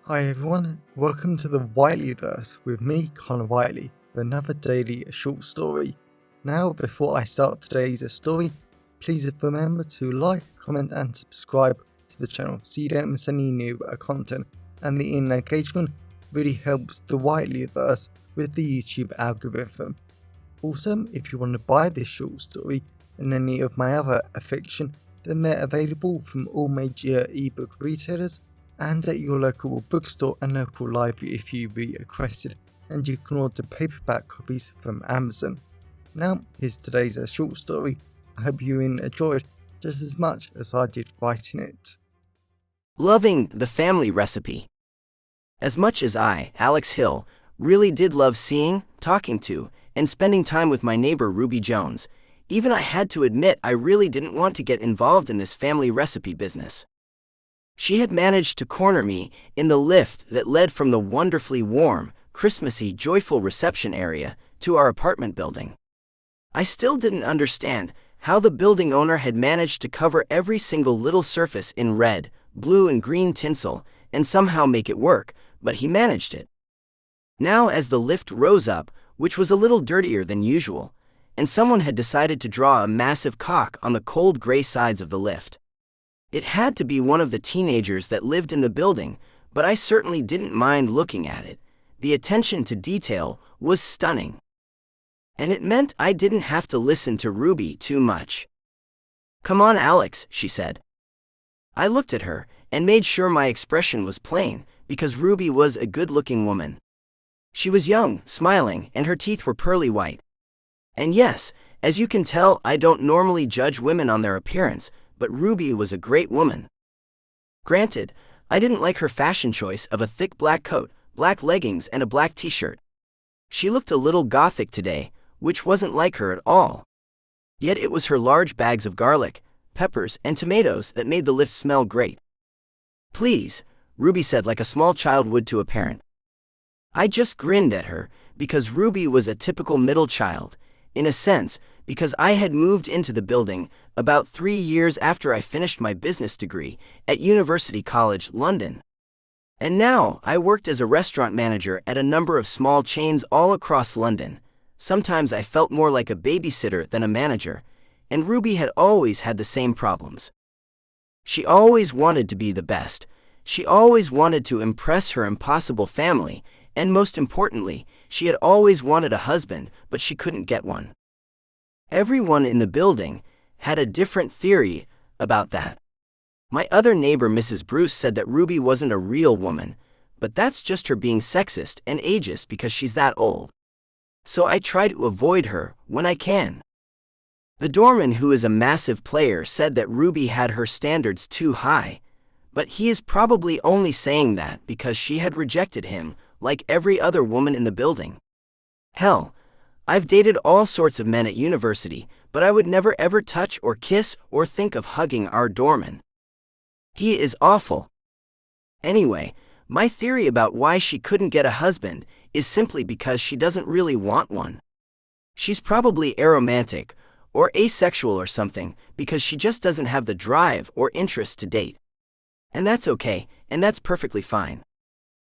Hi everyone, welcome to the Whiteleyverse with me, Connor Whiteley, for another daily short story. Now, before I start today's story, please remember to like, comment and subscribe to the channel so you don't miss any new content, and the engagement really helps the Whiteleyverse with the YouTube algorithm. Also, if you want to buy this short story and any of my other fiction, then they're available from all major ebook retailers and at your local bookstore and local library if you requested, and you can order paperback copies from Amazon. Now, here's today's short story. I hope you enjoyed just as much as I did writing it. Loving the family recipe. As much as I, Alex Hill, really did love seeing, talking to, and spending time with my neighbor Ruby Jones, even I had to admit I really didn't want to get involved in this family recipe business. She had managed to corner me in the lift that led from the wonderfully warm, Christmassy, joyful reception area to our apartment building. I still didn't understand how the building owner had managed to cover every single little surface in red, blue, and green tinsel and somehow make it work, but he managed it. Now, as the lift rose up, which was a little dirtier than usual, and someone had decided to draw a massive cock on the cold gray sides of the lift. It had to be one of the teenagers that lived in the building, but I certainly didn't mind looking at it. The attention to detail was stunning. And it meant I didn't have to listen to Ruby too much. "Come on, Alex," she said. I looked at her and made sure my expression was plain, because Ruby was a good-looking woman. She was young, smiling, and her teeth were pearly white. And yes, as you can tell, I don't normally judge women on their appearance, but Ruby was a great woman. Granted, I didn't like her fashion choice of a thick black coat, black leggings, and a black t-shirt. She looked a little gothic today, which wasn't like her at all. Yet it was her large bags of garlic, peppers, and tomatoes that made the lift smell great. "Please," Ruby said like a small child would to a parent. I just grinned at her, because Ruby was a typical middle child, in a sense, because I had moved into the building about 3 years after I finished my business degree at University College London. And now I worked as a restaurant manager at a number of small chains all across London. Sometimes I felt more like a babysitter than a manager, and Ruby had always had the same problems. She always wanted to be the best. She always wanted to impress her impossible family, and most importantly, she had always wanted a husband, but she couldn't get one. Everyone in the building had a different theory about that. My other neighbor, Mrs. Bruce, said that Ruby wasn't a real woman, but that's just her being sexist and ageist because she's that old. So I try to avoid her when I can. The doorman, who is a massive player, said that Ruby had her standards too high, but he is probably only saying that because she had rejected him like every other woman in the building. Hell, I've dated all sorts of men at university, but I would never ever touch or kiss or think of hugging our doorman. He is awful. Anyway, my theory about why she couldn't get a husband is simply because she doesn't really want one. She's probably aromantic or asexual or something, because she just doesn't have the drive or interest to date. And that's okay, and that's perfectly fine.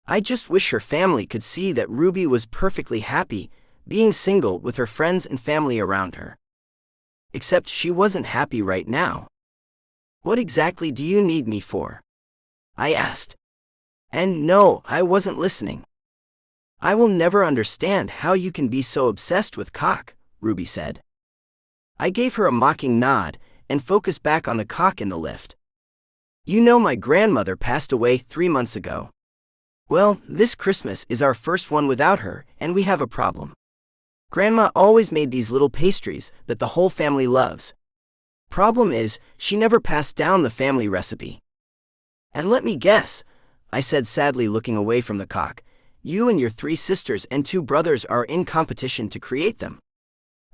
I just wish her family could see that Ruby was perfectly happy being single with her friends and family around her. Except she wasn't happy right now. "What exactly do you need me for?" I asked. And no, I wasn't listening. "I will never understand how you can be so obsessed with cock," Ruby said. I gave her a mocking nod and focused back on the cock in the lift. "You know, my grandmother passed away 3 months ago. Well, this Christmas is our first one without her, and we have a problem. Grandma always made these little pastries that the whole family loves. Problem is, she never passed down the family recipe. And let me guess," I said sadly, looking away from the cock, "you and your 3 sisters and 2 brothers are in competition to create them.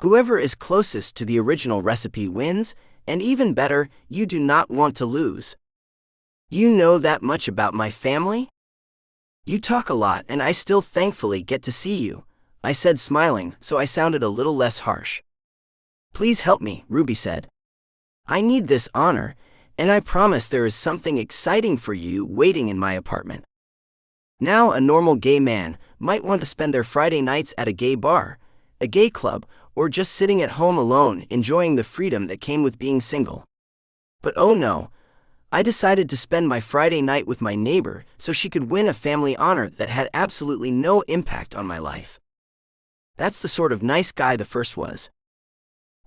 Whoever is closest to the original recipe wins, and even better, you do not want to lose. You know that much about my family? You talk a lot, and I still thankfully get to see you," I said, smiling, so I sounded a little less harsh. "Please help me," Ruby said. "I need this honor, and I promise there is something exciting for you waiting in my apartment." Now, a normal gay man might want to spend their Friday nights at a gay bar, a gay club, or just sitting at home alone enjoying the freedom that came with being single. But oh no, I decided to spend my Friday night with my neighbor so she could win a family honor that had absolutely no impact on my life. That's the sort of nice guy the first was.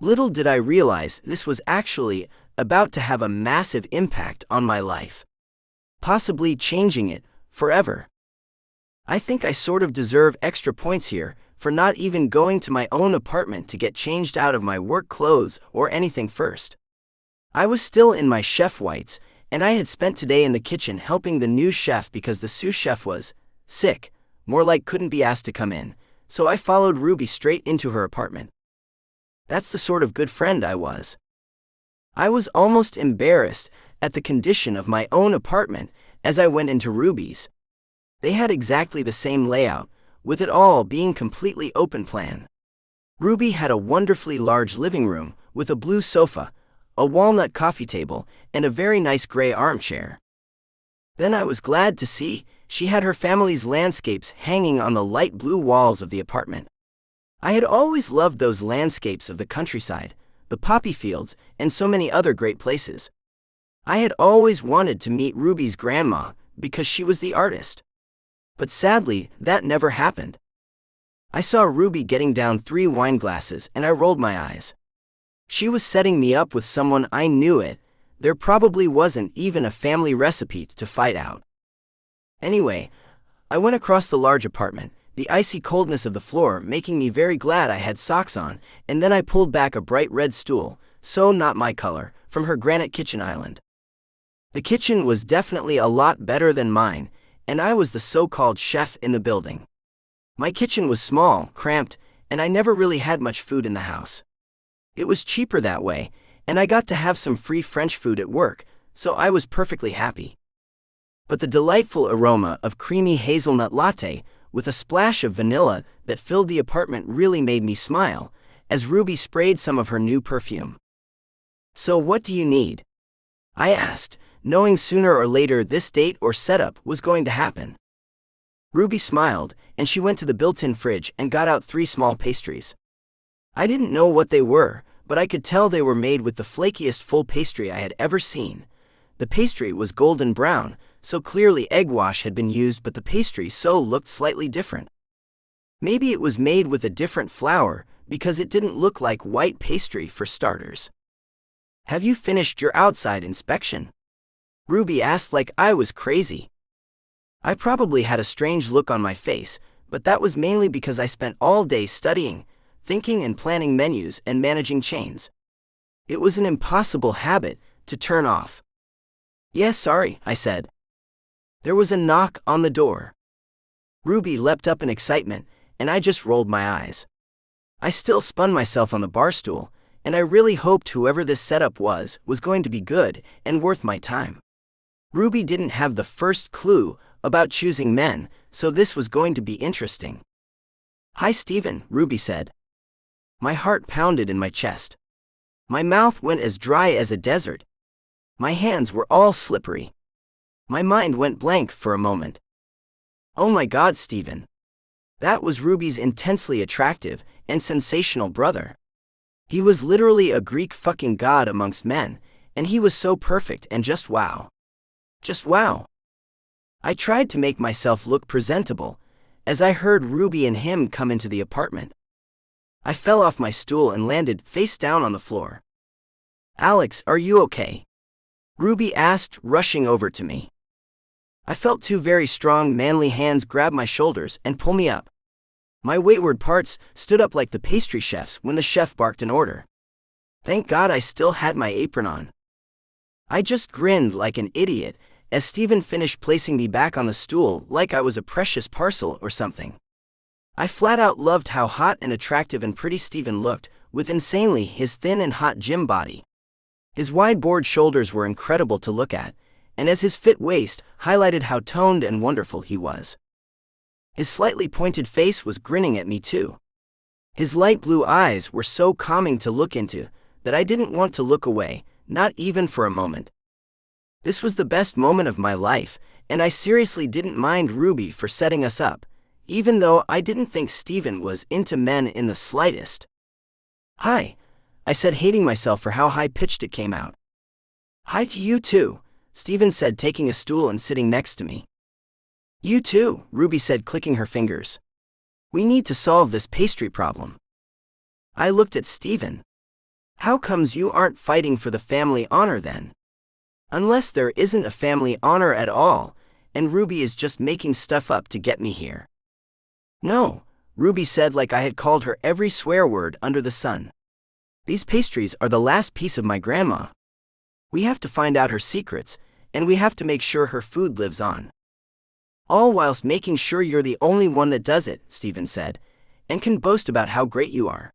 Little did I realize this was actually about to have a massive impact on my life, possibly changing it forever. I think I sort of deserve extra points here for not even going to my own apartment to get changed out of my work clothes or anything first. I was still in my chef whites, and I had spent today in the kitchen helping the new chef because the sous chef was sick, more like couldn't be asked to come in, so I followed Ruby straight into her apartment. That's the sort of good friend I was. I was almost embarrassed at the condition of my own apartment as I went into Ruby's. They had exactly the same layout, with it all being completely open plan. Ruby had a wonderfully large living room with a blue sofa, a walnut coffee table, and a very nice gray armchair. Then I was glad to see she had her family's landscapes hanging on the light blue walls of the apartment. I had always loved those landscapes of the countryside, the poppy fields, and so many other great places. I had always wanted to meet Ruby's grandma because she was the artist. But sadly, that never happened. I saw Ruby getting down 3 wine glasses and I rolled my eyes. She was setting me up with someone I knew it. There probably wasn't even a family recipe to fight out. Anyway, I went across the large apartment, the icy coldness of the floor making me very glad I had socks on, and then I pulled back a bright red stool, so not my color, from her granite kitchen island. The kitchen was definitely a lot better than mine, and I was the so-called chef in the building. My kitchen was small, cramped, and I never really had much food in the house. It was cheaper that way, and I got to have some free French food at work, so I was perfectly happy. But the delightful aroma of creamy hazelnut latte with a splash of vanilla that filled the apartment really made me smile, as Ruby sprayed some of her new perfume. "So what do you need?" I asked, knowing sooner or later this date or setup was going to happen. Ruby smiled, and she went to the built-in fridge and got out 3 small pastries. I didn't know what they were, but I could tell they were made with the flakiest full pastry I had ever seen. The pastry was golden brown, so clearly egg wash had been used, but the pastry looked slightly different. Maybe it was made with a different flour, because it didn't look like white pastry for starters. "Have you finished your outside inspection?" Ruby asked like I was crazy. I probably had a strange look on my face, but that was mainly because I spent all day studying, thinking and planning menus and managing chains. It was an impossible habit to turn off. "Yes, sorry," I said. There was a knock on the door. Ruby leapt up in excitement, and I just rolled my eyes. I still spun myself on the bar stool, and I really hoped whoever this setup was going to be good and worth my time. Ruby didn't have the first clue about choosing men, so this was going to be interesting. "Hi, Stephen," Ruby said. My heart pounded in my chest. My mouth went as dry as a desert. My hands were all slippery. My mind went blank for a moment. Oh my God, Stephen. That was Ruby's intensely attractive and sensational brother. He was literally a Greek fucking god amongst men, and he was so perfect and just wow. Just wow. I tried to make myself look presentable, as I heard Ruby and him come into the apartment. I fell off my stool and landed face down on the floor. "Alex, are you okay?" Ruby asked, rushing over to me. I felt 2 very strong, manly hands grab my shoulders and pull me up. My wayward parts stood up like the pastry chefs when the chef barked an order. Thank God I still had my apron on. I just grinned like an idiot as Stephen finished placing me back on the stool like I was a precious parcel or something. I flat out loved how hot and attractive and pretty Stephen looked, with insanely his thin and hot gym body. His wide board shoulders were incredible to look at, and as his fit waist highlighted how toned and wonderful he was. His slightly pointed face was grinning at me too. His light blue eyes were so calming to look into that I didn't want to look away, not even for a moment. This was the best moment of my life, and I seriously didn't mind Ruby for setting us up, even though I didn't think Steven was into men in the slightest. "Hi," I said, hating myself for how high-pitched it came out. "Hi to you too," Steven said, taking a stool and sitting next to me. "You too," Ruby said, clicking her fingers. "We need to solve this pastry problem." I looked at Steven. "How comes you aren't fighting for the family honor then? Unless there isn't a family honor at all, and Ruby is just making stuff up to get me here." "No," Ruby said, like I had called her every swear word under the sun. "These pastries are the last piece of my grandma. We have to find out her secrets, and we have to make sure her food lives on. All whilst making sure you're the only one that does it," Steven said, "and can boast about how great you are."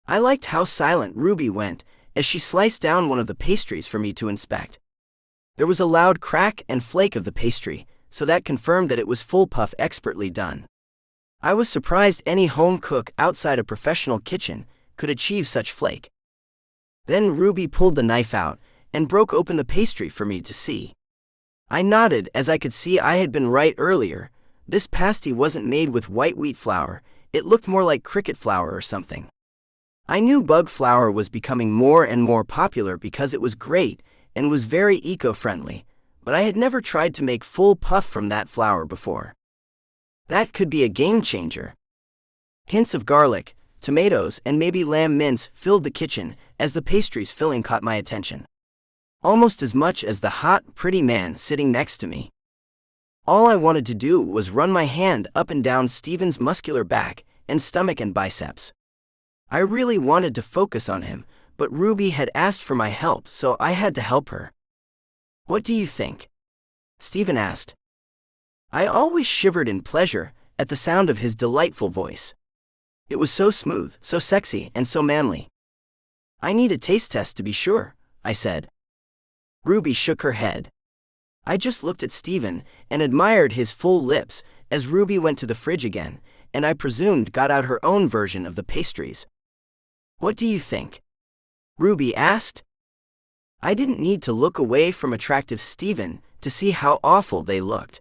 I liked how silent Ruby went as she sliced down one of the pastries for me to inspect. There was a loud crack and flake of the pastry, so that confirmed that it was full puff expertly done. I was surprised any home cook outside a professional kitchen could achieve such flake. Then Ruby pulled the knife out and broke open the pastry for me to see. I nodded as I could see I had been right earlier. This pasty wasn't made with white wheat flour, it looked more like cricket flour or something. I knew bug flour was becoming more and more popular because it was great and was very eco-friendly, but I had never tried to make full puff from that flour before. That could be a game changer. Hints of garlic, tomatoes, and maybe lamb mince filled the kitchen as the pastry's filling caught my attention. Almost as much as the hot, pretty man sitting next to me. All I wanted to do was run my hand up and down Steven's muscular back and stomach and biceps. I really wanted to focus on him, but Ruby had asked for my help, so I had to help her. "What do you think?" Steven asked. I always shivered in pleasure at the sound of his delightful voice. It was so smooth, so sexy, and so manly. "I need a taste test to be sure," I said. Ruby shook her head. I just looked at Steven and admired his full lips as Ruby went to the fridge again, and I presumed got out her own version of the pastries. "What do you think?" Ruby asked. I didn't need to look away from attractive Steven to see how awful they looked.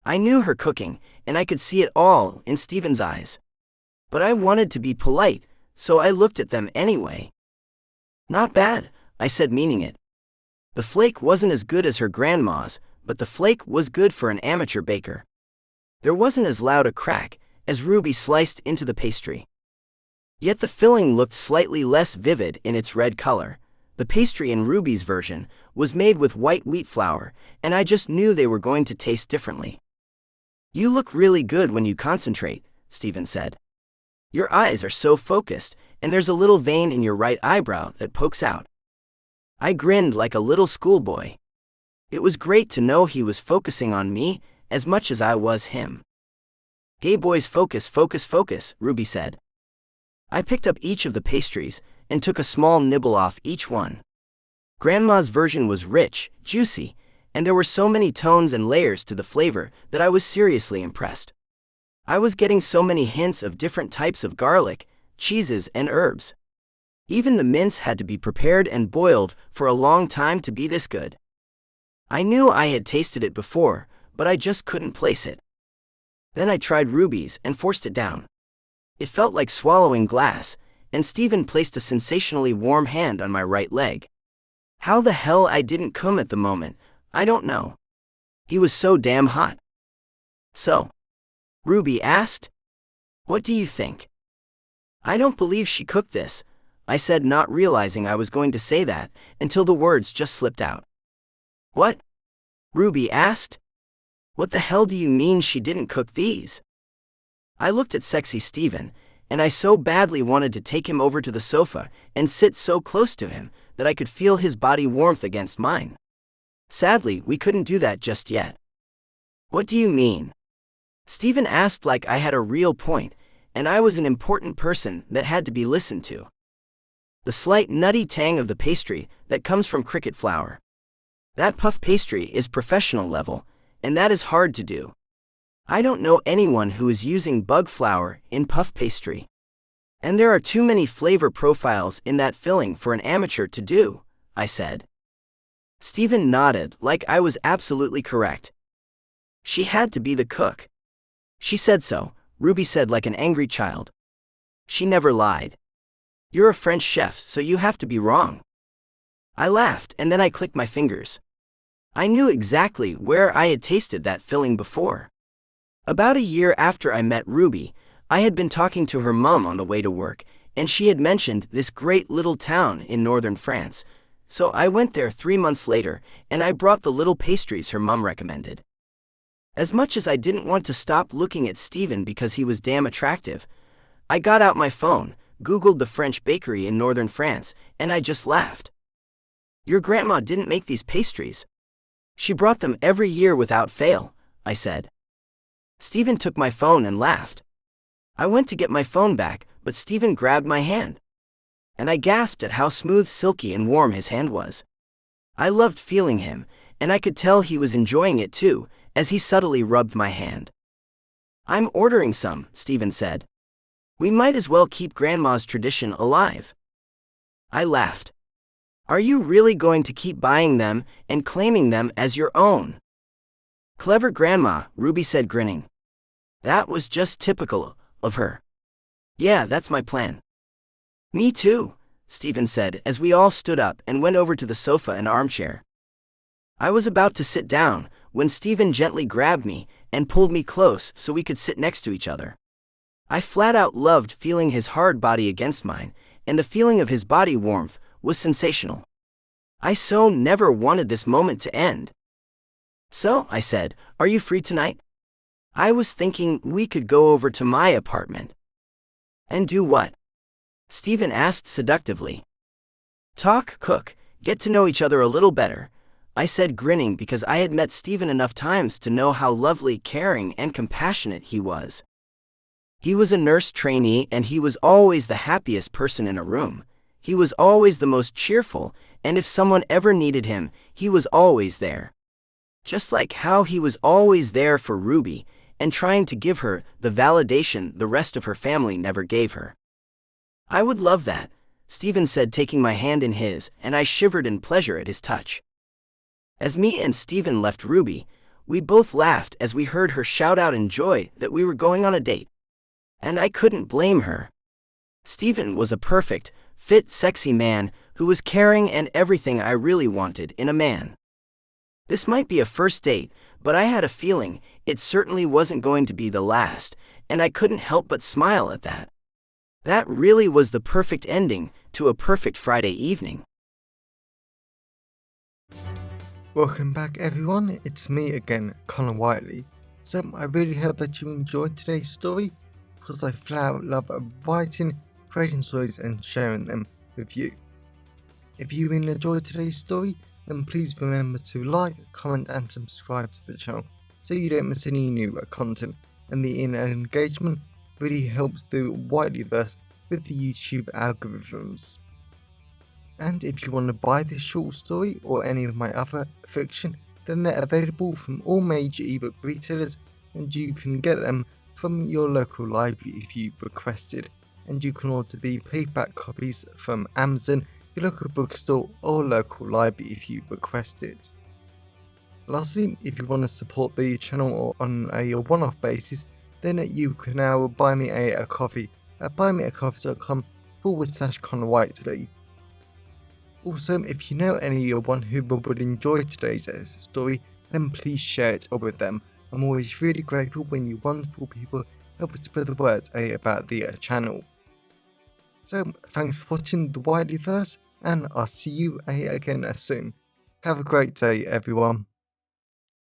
I knew her cooking, and I could see it all in Steven's eyes. But I wanted to be polite, so I looked at them anyway. "Not bad," I said, meaning it. The flake wasn't as good as her grandma's, but the flake was good for an amateur baker. There wasn't as loud a crack as Ruby sliced into the pastry. Yet the filling looked slightly less vivid in its red color. The pastry in Ruby's version was made with white wheat flour, and I just knew they were going to taste differently. "You look really good when you concentrate," Steven said. "Your eyes are so focused, and there's a little vein in your right eyebrow that pokes out." I grinned like a little schoolboy. It was great to know he was focusing on me as much as I was him. "Gay boys focus, focus, focus," Ruby said. I picked up each of the pastries and took a small nibble off each one. Grandma's version was rich, juicy, and there were so many tones and layers to the flavor that I was seriously impressed. I was getting so many hints of different types of garlic, cheeses, and herbs. Even the mince had to be prepared and boiled for a long time to be this good. I knew I had tasted it before, but I just couldn't place it. Then I tried Ruby's and forced it down. It felt like swallowing glass, and Steven placed a sensationally warm hand on my right leg. How the hell I didn't come at the moment, I don't know. He was so damn hot. "So?" Ruby asked. "What do you think?" "I don't believe she cooked this," I said, not realizing I was going to say that until the words just slipped out. "What?" Ruby asked. "What the hell do you mean she didn't cook these?" I looked at sexy Steven, and I so badly wanted to take him over to the sofa and sit so close to him that I could feel his body warmth against mine. Sadly, we couldn't do that just yet. "What do you mean?" Steven asked like I had a real point, and I was an important person that had to be listened to. "The slight nutty tang of the pastry that comes from cricket flour. That puff pastry is professional level, and that is hard to do. I don't know anyone who is using bug flour in puff pastry. And there are too many flavor profiles in that filling for an amateur to do," I said. Steven nodded like I was absolutely correct. She had to be the cook. She said so, Ruby said like an angry child. She never lied. You're a French chef, so you have to be wrong. I laughed, and then I clicked my fingers. I knew exactly where I had tasted that filling before. About a year after I met Ruby, I had been talking to her mom on the way to work, and she had mentioned this great little town in northern France. So I went there 3 months later, and I brought the little pastries her mom recommended. As much as I didn't want to stop looking at Stephen because he was damn attractive, I got out my phone, Googled the French bakery in northern France, and I just laughed. Your grandma didn't make these pastries. She brought them every year without fail, I said. Stephen took my phone and laughed. I went to get my phone back, but Stephen grabbed my hand. And I gasped at how smooth, silky, and warm his hand was. I loved feeling him, and I could tell he was enjoying it too, as he subtly rubbed my hand. I'm ordering some, Stephen said. We might as well keep Grandma's tradition alive. I laughed. Are you really going to keep buying them and claiming them as your own? Clever Grandma, Ruby said, grinning. That was just typical of her. Yeah, that's my plan. Me too, Stephen said as we all stood up and went over to the sofa and armchair. I was about to sit down when Stephen gently grabbed me and pulled me close so we could sit next to each other. I flat out loved feeling his hard body against mine, and the feeling of his body warmth was sensational. I so never wanted this moment to end. So, I said, are you free tonight? I was thinking we could go over to my apartment. And do what? Stephen asked seductively. Talk, cook, get to know each other a little better, I said, grinning because I had met Stephen enough times to know how lovely, caring, and compassionate he was. He was a nurse trainee and he was always the happiest person in a room. He was always the most cheerful, and if someone ever needed him, he was always there. Just like how he was always there for Ruby and trying to give her the validation the rest of her family never gave her. I would love that, Stephen said, taking my hand in his, and I shivered in pleasure at his touch. As me and Stephen left Ruby, we both laughed as we heard her shout out in joy that we were going on a date. And I couldn't blame her. Stephen was a perfect, fit, sexy man who was caring and everything I really wanted in a man. This might be a first date, but I had a feeling it certainly wasn't going to be the last, and I couldn't help but smile at that. That really was the perfect ending to a perfect Friday evening. Welcome back everyone, it's me again, Connor Whiteley. So I really hope that you enjoyed today's story, because I flat out love writing, creating stories and sharing them with you. If you really enjoyed today's story, then please remember to like, comment and subscribe to the channel so you don't miss any new content, and the engagement really helps the Whiteleyverse with the YouTube algorithms. And if you want to buy this short story or any of my other fiction, then they're available from all major ebook retailers, and you can get them from your local library if you requested, and you can order the paperback copies from Amazon, your local bookstore or local library if you request it. Lastly, if you want to support the channel on a one-off basis, then you can now buy me a coffee at buymeacoffee.com/Connor Whiteley. Also, if you know anyone who would enjoy today's story, then please share it with them. I'm always really grateful when you wonderful people help us spread the word about the channel. So, thanks for watching the Whiteleyverse, and I'll see you again soon. Have a great day, everyone.